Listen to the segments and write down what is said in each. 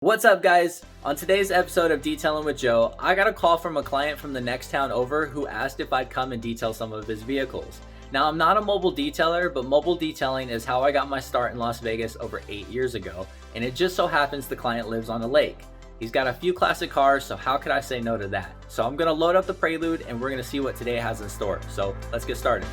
What's up, guys? On today's episode of Detailing with Joe, I got a call from a client from the next town over who asked if I'd come and detail some of his vehicles. Now, I'm not a mobile detailer, but mobile detailing is how I got my start in Las Vegas over 8 years ago, and it just so happens the client lives on a lake. He's got a few classic cars, so how could I say no to that? So I'm gonna load up the Prelude and we're gonna see what today has in store. So let's get started.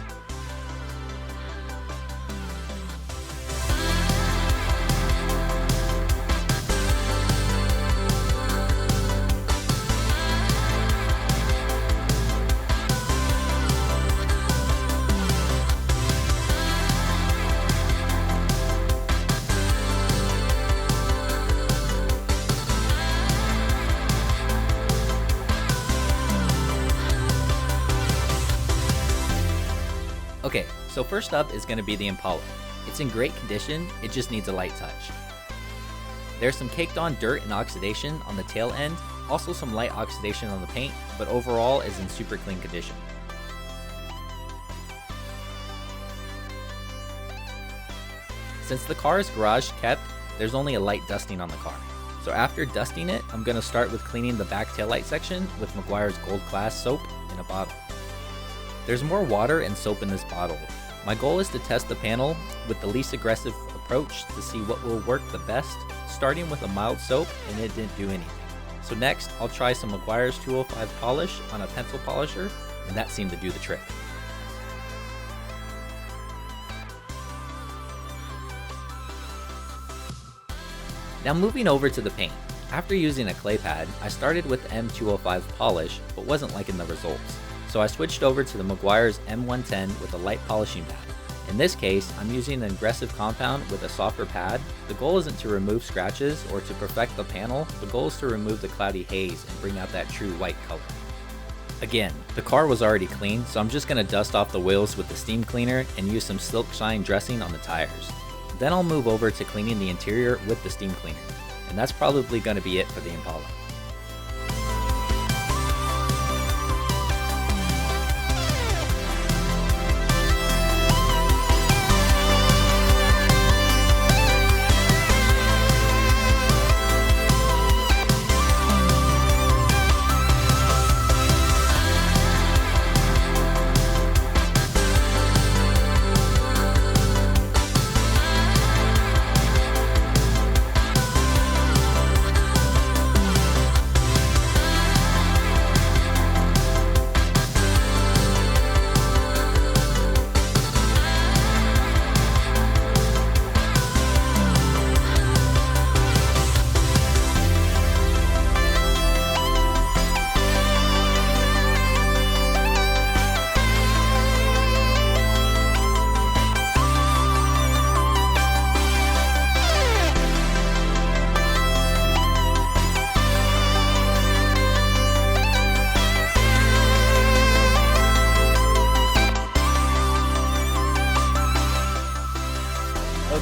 Okay, so first up is going to be the Impala. It's in great condition, it just needs a light touch. There's some caked on dirt and oxidation on the tail end, also some light oxidation on the paint, but overall is in super clean condition. Since the car is garage kept, there's only a light dusting on the car. So after dusting it, I'm going to start with cleaning the back taillight section with Meguiars Gold Class soap in a bottle. There's more water and soap in this bottle. My goal is to test the panel with the least aggressive approach to see what will work the best, starting with a mild soap, and it didn't do anything. So next, I'll try some Meguiars 205 polish on a pencil polisher, and that seemed to do the trick. Now moving over to the paint. After using a clay pad, I started with M205 polish, but wasn't liking the results. So I switched over to the Meguiars M110 with a light polishing pad. In this case, I'm using an aggressive compound with a softer pad. The goal isn't to remove scratches or to perfect the panel, the goal is to remove the cloudy haze and bring out that true white color. Again, the car was already clean, so I'm just going to dust off the wheels with the steam cleaner and use some silk shine dressing on the tires. Then I'll move over to cleaning the interior with the steam cleaner. And that's probably going to be it for the Impala.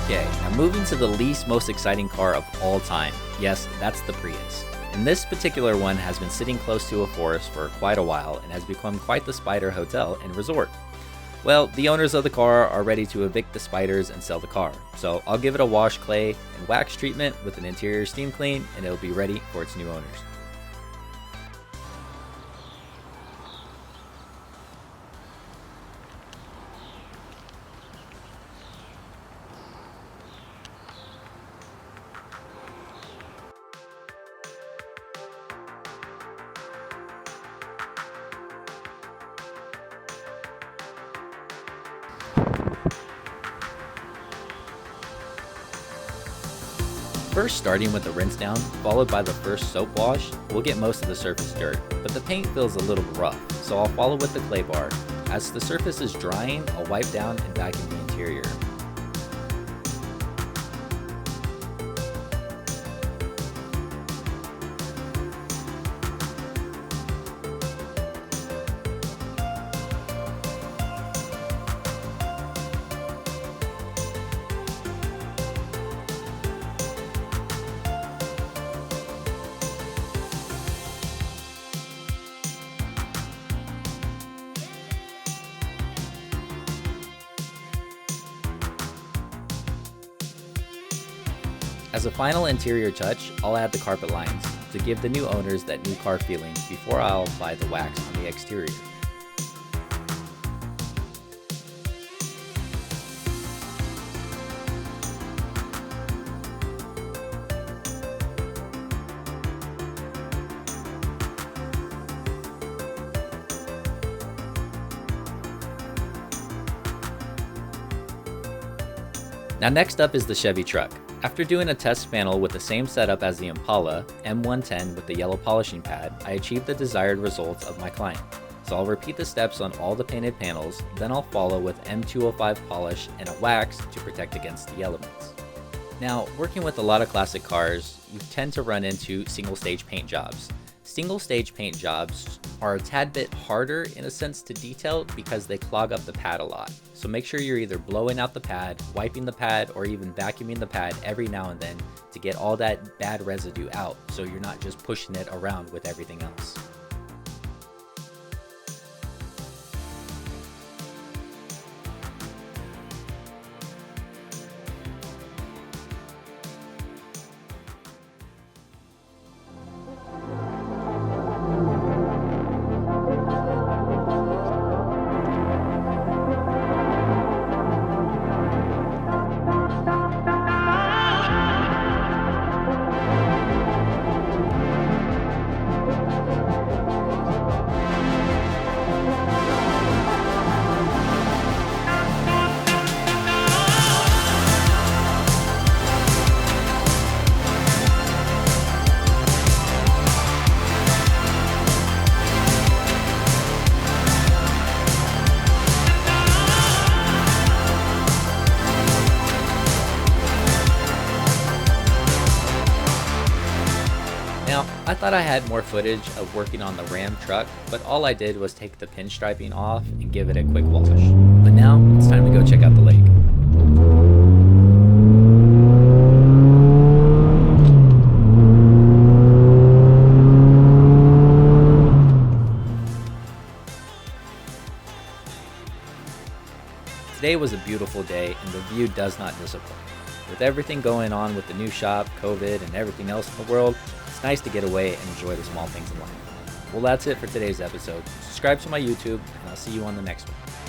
Okay, now moving to the most exciting car of all time. Yes, that's the Prius. And this particular one has been sitting close to a forest for quite a while and has become quite the spider hotel and resort. Well, the owners of the car are ready to evict the spiders and sell the car. So I'll give it a wash, clay, and wax treatment with an interior steam clean and it'll be ready for its new owners. First, starting with the rinse down, followed by the first soap wash, we'll get most of the surface dirt, but the paint feels a little rough, so I'll follow with the clay bar. As the surface is drying, I'll wipe down and vacuum the interior. As a final interior touch, I'll add the carpet lines to give the new owners that new car feeling before I'll apply the wax on the exterior. Now next up is the Chevy truck. After doing a test panel with the same setup as the Impala, M110 with the yellow polishing pad, I achieved the desired results of my client. So I'll repeat the steps on all the painted panels, then I'll follow with M205 polish and a wax to protect against the elements. Now, working with a lot of classic cars, you tend to run into single stage paint jobs. Single stage paint jobs are a tad bit harder in a sense to detail because they clog up the pad a lot. So make sure you're either blowing out the pad, wiping the pad, or even vacuuming the pad every now and then to get all that bad residue out so you're not just pushing it around with everything else. Now, I thought I had more footage of working on the Ram truck, but all I did was take the pinstriping off and give it a quick wash. But now, it's time to go check out the lake. Today was a beautiful day and the view does not disappoint. With everything going on with the new shop, COVID, and everything else in the world, it's nice to get away and enjoy the small things in life. Well, that's it for today's episode. Subscribe to my YouTube, and I'll see you on the next one.